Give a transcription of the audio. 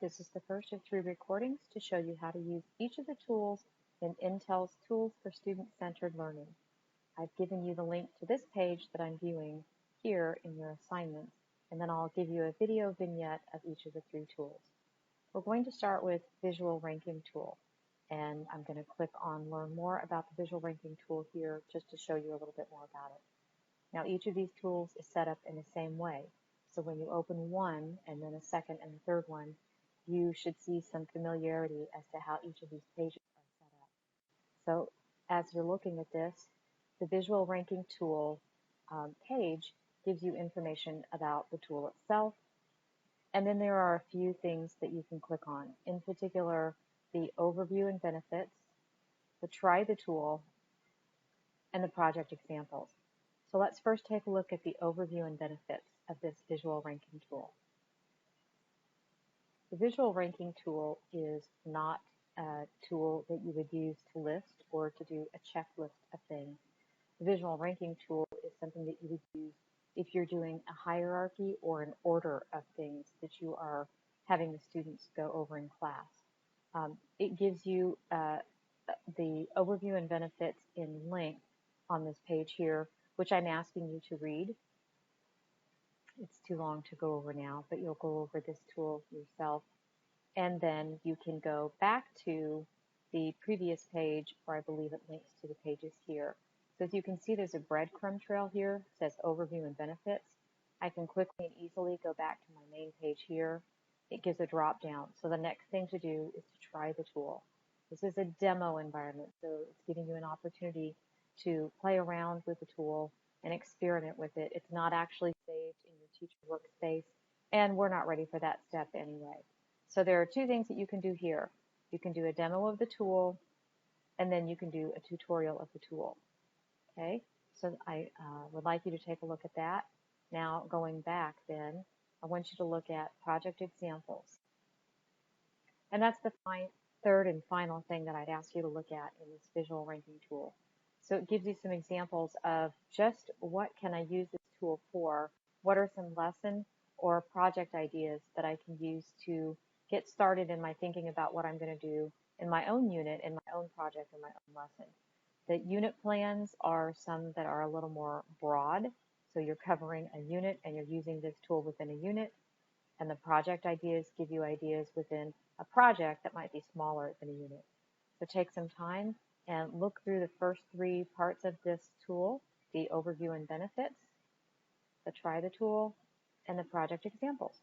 This is the first of 3 recordings to show you how to use each of the tools in Intel's Tools for Student-Centered Learning. I've given you the link to this page that I'm viewing here in your assignments, and then I'll give you a video vignette of each of the 3 tools. We're going to start with Visual Ranking Tool, and I'm going to click on Learn More about the Visual Ranking Tool here just to show you a little bit more about it. Now each of these tools is set up in the same way. So when you open one and then a second and a third one, you should see some familiarity as to how each of these pages are set up. So as you're looking at this, the Visual Ranking Tool page gives you information about the tool itself, and then there are a few things that you can click on. In particular, the Overview and Benefits, the Try the Tool, and the Project Examples. So let's first take a look at the overview and benefits of this Visual Ranking Tool. The Visual Ranking Tool is not a tool that you would use to list or to do a checklist of things. The Visual Ranking Tool is something that you would use if you're doing a hierarchy or an order of things that you are having the students go over in class. It gives you the overview and benefits in length on this page here, which I'm asking you to read. It's too long to go over now, but you'll go over this tool yourself. And then you can go back to the previous page, or I believe it links to the pages here. So as you can see, there's a breadcrumb trail here. It says Overview and Benefits. I can quickly and easily go back to my main page here. It gives a drop down. So the next thing to do is to try the tool. This is a demo environment, so it's giving you an opportunity to play around with the tool and experiment with it. It's not actually saved in your teacher workspace, and we're not ready for that step anyway. So there are 2 things that you can do here. You can do a demo of the tool, and then you can do a tutorial of the tool. Okay, so I would like you to take a look at that. Now going back then, I want you to look at project examples. And that's the third and final thing that I'd ask you to look at in this Visual Ranking Tool. So it gives you some examples of just what can I use this tool for, what are some lesson or project ideas that I can use to get started in my thinking about what I'm going to do in my own unit, in my own project, in my own lesson. The unit plans are some that are a little more broad, so you're covering a unit and you're using this tool within a unit, and the project ideas give you ideas within a project that might be smaller than a unit. So take some time and look through the first 3 parts of this tool, the overview and benefits, the try the tool, and the project examples.